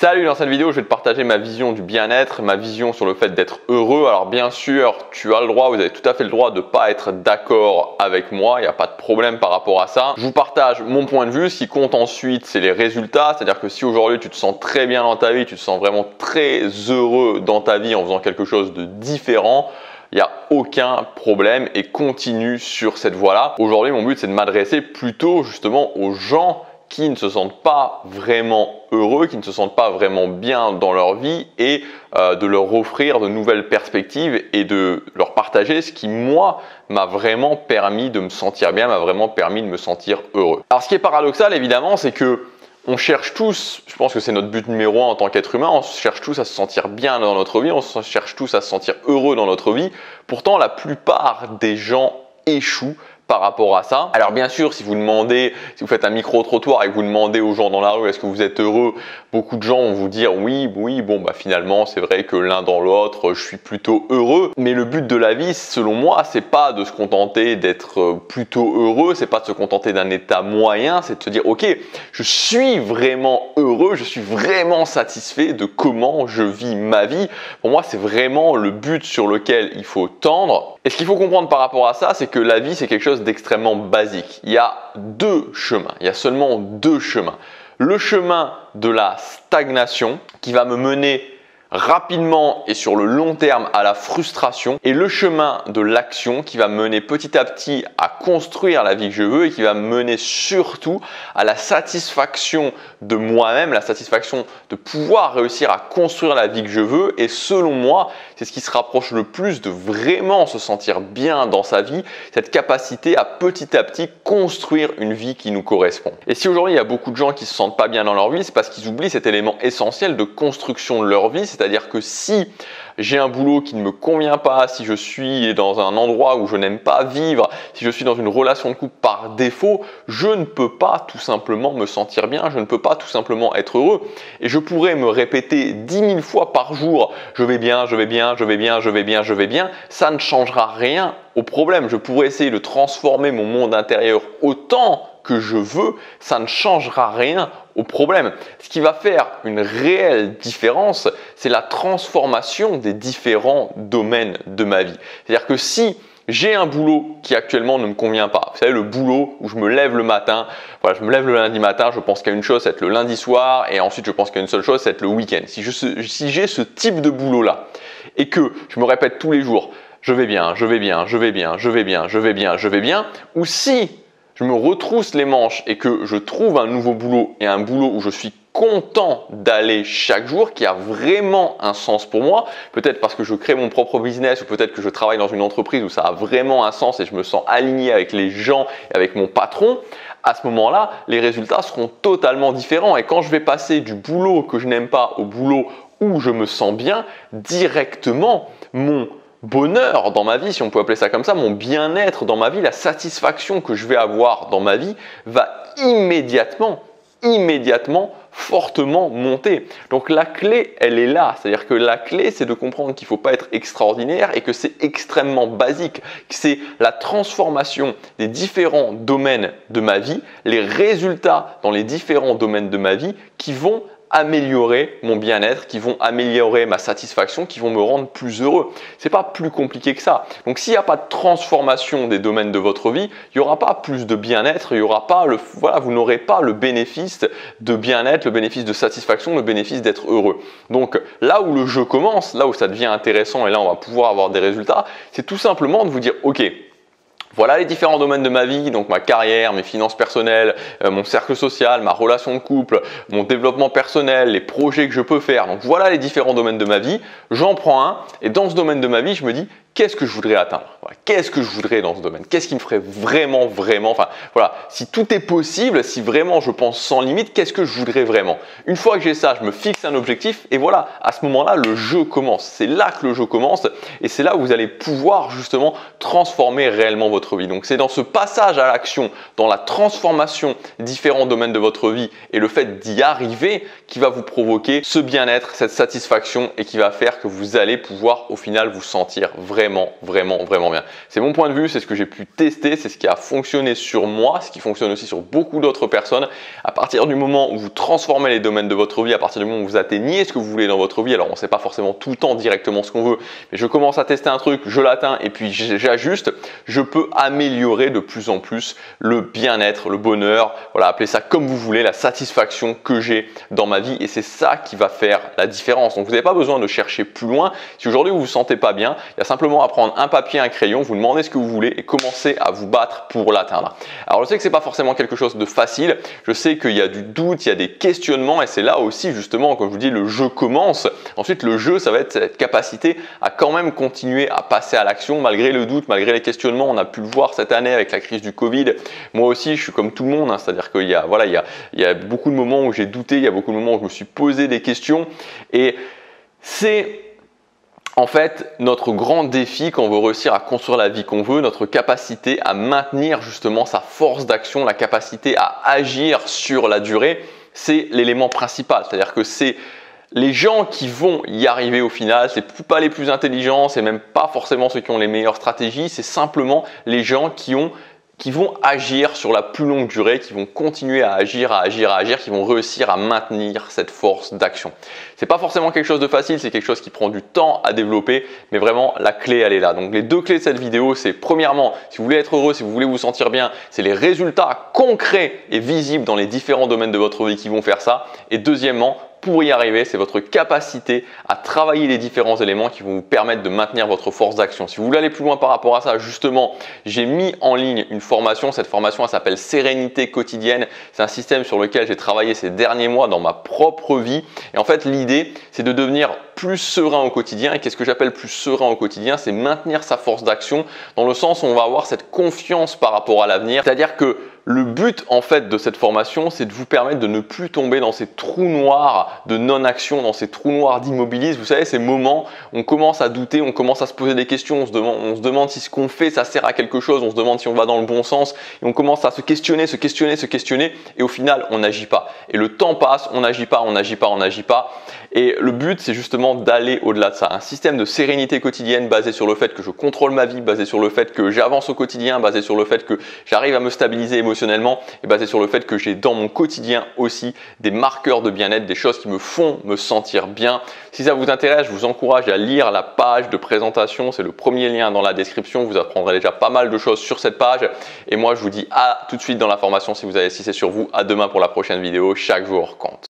Salut, dans cette vidéo, je vais te partager ma vision du bien-être, ma vision sur le fait d'être heureux. Alors bien sûr, tu as le droit, vous avez tout à fait le droit de ne pas être d'accord avec moi, il n'y a pas de problème par rapport à ça. Je vous partage mon point de vue, ce qui compte ensuite, c'est les résultats. C'est-à-dire que si aujourd'hui tu te sens très bien dans ta vie, tu te sens vraiment très heureux dans ta vie en faisant quelque chose de différent, il n'y a aucun problème et continue sur cette voie-là. Aujourd'hui, mon but, c'est de m'adresser plutôt justement aux gens qui ne se sentent pas vraiment heureux, qui ne se sentent pas vraiment bien dans leur vie et de leur offrir de nouvelles perspectives et de leur partager ce qui, moi, m'a vraiment permis de me sentir bien, m'a vraiment permis de me sentir heureux. Alors, ce qui est paradoxal, évidemment, c'est que on cherche tous, je pense que c'est notre but numéro 1 en tant qu'être humain, on cherche tous à se sentir bien dans notre vie, on cherche tous à se sentir heureux dans notre vie. Pourtant, la plupart des gens échouent par rapport à ça. Alors bien sûr, si vous faites un micro-trottoir et que vous demandez aux gens dans la rue est-ce que vous êtes heureux, beaucoup de gens vont vous dire oui, bon bah finalement c'est vrai que l'un dans l'autre, je suis plutôt heureux. Mais le but de la vie, selon moi, c'est pas de se contenter d'être plutôt heureux, c'est pas de se contenter d'un état moyen, c'est de se dire ok, je suis vraiment heureux, je suis vraiment satisfait de comment je vis ma vie. Pour moi, c'est vraiment le but sur lequel il faut tendre. Et ce qu'il faut comprendre par rapport à ça, c'est que la vie, c'est quelque chose d'extrêmement basique. Il y a deux chemins, il y a seulement deux chemins. Le chemin de la stagnation qui va me mener rapidement et sur le long terme à la frustration, et le chemin de l'action qui va me mener petit à petit à construire la vie que je veux et qui va me mener surtout à la satisfaction de moi-même, la satisfaction de pouvoir réussir à construire la vie que je veux. Et selon moi, c'est ce qui se rapproche le plus de vraiment se sentir bien dans sa vie, cette capacité à petit construire une vie qui nous correspond. Et si aujourd'hui il y a beaucoup de gens qui se sentent pas bien dans leur vie, c'est parce qu'ils oublient cet élément essentiel de construction de leur vie. C'est-à-dire que si j'ai un boulot qui ne me convient pas, si je suis dans un endroit où je n'aime pas vivre, si je suis dans une relation de couple par défaut, je ne peux pas tout simplement me sentir bien, je ne peux pas tout simplement être heureux. Et je pourrais me répéter 10 000 fois par jour, je vais bien, je vais bien, je vais bien, je vais bien, je vais bien, ça ne changera rien au problème. Je pourrais essayer de transformer mon monde intérieur autant que je veux, ça ne changera rien au problème. Ce qui va faire une réelle différence, c'est la transformation des différents domaines de ma vie. C'est-à-dire que si j'ai un boulot qui actuellement ne me convient pas, vous savez, le boulot où je me lève le matin, voilà, je me lève le lundi matin, je pense qu'à une chose, c'est être le lundi soir, et ensuite je pense qu'à une seule chose, c'est être le week-end. Si j'ai ce type de boulot-là, et que je me répète tous les jours, je vais bien, je vais bien, je vais bien, je vais bien, je vais bien, je vais bien, ou si je me retrousse les manches et que je trouve un nouveau boulot et un boulot où je suis content d'aller chaque jour, qui a vraiment un sens pour moi, peut-être parce que je crée mon propre business ou peut-être que je travaille dans une entreprise où ça a vraiment un sens et je me sens aligné avec les gens et avec mon patron, à ce moment-là, les résultats seront totalement différents. Et quand je vais passer du boulot que je n'aime pas au boulot où je me sens bien, directement, mon bonheur dans ma vie, si on peut appeler ça comme ça, mon bien-être dans ma vie, la satisfaction que je vais avoir dans ma vie va immédiatement fortement monter. Donc la clé, elle est là. C'est-à-dire que la clé, c'est de comprendre qu'il ne faut pas être extraordinaire et que c'est extrêmement basique. Que c'est la transformation des différents domaines de ma vie, les résultats dans les différents domaines de ma vie qui vont améliorer mon bien-être, qui vont améliorer ma satisfaction, qui vont me rendre plus heureux. C'est pas plus compliqué que ça. Donc s'il n'y a pas de transformation des domaines de votre vie, il n'y aura pas plus de bien-être, il y aura pas vous n'aurez pas le bénéfice de bien-être, le bénéfice de satisfaction, le bénéfice d'être heureux. Donc là où le jeu commence, là où ça devient intéressant et là on va pouvoir avoir des résultats, c'est tout simplement de vous dire ok, voilà les différents domaines de ma vie, donc ma carrière, mes finances personnelles, mon cercle social, ma relation de couple, mon développement personnel, les projets que je peux faire. Donc voilà les différents domaines de ma vie. J'en prends un et dans ce domaine de ma vie, je me dis qu'est-ce que je voudrais atteindre, voilà, qu'est-ce que je voudrais dans ce domaine, qu'est-ce qui me ferait vraiment, enfin voilà, si tout est possible, si vraiment je pense sans limite, qu'est-ce que je voudrais vraiment. Une fois que j'ai ça, je me fixe un objectif et voilà, à ce moment-là, le jeu commence. C'est là que le jeu commence et c'est là où vous allez pouvoir justement transformer réellement votre vie. Donc c'est dans ce passage à l'action, dans la transformation des différents domaines de votre vie et le fait d'y arriver qui va vous provoquer ce bien-être, cette satisfaction et qui va faire que vous allez pouvoir au final vous sentir vraiment vraiment bien. C'est mon point de vue, c'est ce que j'ai pu tester, c'est ce qui a fonctionné sur moi, ce qui fonctionne aussi sur beaucoup d'autres personnes. À partir du moment où vous transformez les domaines de votre vie, à partir du moment où vous atteignez ce que vous voulez dans votre vie, alors on ne sait pas forcément tout le temps directement ce qu'on veut, mais je commence à tester un truc, je l'atteins et puis j'ajuste, je peux améliorer de plus en plus le bien-être, le bonheur, voilà, appelez ça comme vous voulez, la satisfaction que j'ai dans ma vie, et c'est ça qui va faire la différence. Donc vous n'avez pas besoin de chercher plus loin. Si aujourd'hui vous vous sentez pas bien, il y a simplement à prendre un papier, un crayon, vous demandez ce que vous voulez et commencez à vous battre pour l'atteindre. Alors je sais que c'est pas forcément quelque chose de facile, je sais qu'il y a du doute, il y a des questionnements, et c'est là aussi justement, comme je vous dis, le jeu commence. Ensuite le jeu, ça va être cette capacité à quand même continuer à passer à l'action malgré le doute, malgré les questionnements. On a pu le voir cette année avec la crise du Covid. Moi aussi, je suis comme tout le monde, hein, c'est-à-dire qu'il y a, voilà, il y a beaucoup de moments où j'ai douté, il y a beaucoup de moments où je me suis posé des questions, et c'est en fait notre grand défi quand on veut réussir à construire la vie qu'on veut, notre capacité à maintenir justement sa force d'action, la capacité à agir sur la durée, c'est l'élément principal. C'est-à-dire que c'est les gens qui vont y arriver au final, c'est pas les plus intelligents, c'est même pas forcément ceux qui ont les meilleures stratégies, c'est simplement les gens qui vont agir sur la plus longue durée, qui vont continuer à agir, qui vont réussir à maintenir cette force d'action. C'est pas forcément quelque chose de facile, c'est quelque chose qui prend du temps à développer, mais vraiment la clé elle est là. Donc les deux clés de cette vidéo, c'est premièrement, si vous voulez être heureux, si vous voulez vous sentir bien, c'est les résultats concrets et visibles dans les différents domaines de votre vie qui vont faire ça. Et deuxièmement, pour y arriver, c'est votre capacité à travailler les différents éléments qui vont vous permettre de maintenir votre force d'action. Si vous voulez aller plus loin par rapport à ça, justement, j'ai mis en ligne une formation. Cette formation, elle s'appelle Sérénité quotidienne. C'est un système sur lequel j'ai travaillé ces derniers mois dans ma propre vie. Et en fait, l'idée, c'est de devenir plus serein au quotidien. Et qu'est-ce que j'appelle plus serein au quotidien? C'est maintenir sa force d'action dans le sens où on va avoir cette confiance par rapport à l'avenir. C'est-à-dire que le but en fait de cette formation, c'est de vous permettre de ne plus tomber dans ces trous noirs de non-action, dans ces trous noirs d'immobilisme. Vous savez, ces moments où on commence à douter, on commence à se poser des questions, on se demande si ce qu'on fait, ça sert à quelque chose, on se demande si on va dans le bon sens, et on commence à se questionner, et au final, on n'agit pas. Et le temps passe, on n'agit pas. Et le but, c'est justement d'aller au-delà de ça. Un système de sérénité quotidienne basé sur le fait que je contrôle ma vie, basé sur le fait que j'avance au quotidien, basé sur le fait que j'arrive à me stabiliser émotionnellement, et basé sur le fait que j'ai dans mon quotidien aussi des marqueurs de bien-être, des choses qui me font me sentir bien. Si ça vous intéresse, je vous encourage à lire la page de présentation. C'est le premier lien dans la description. Vous apprendrez déjà pas mal de choses sur cette page. Et moi, je vous dis à tout de suite dans la formation si c'est sur vous. À demain pour la prochaine vidéo. Chaque jour compte.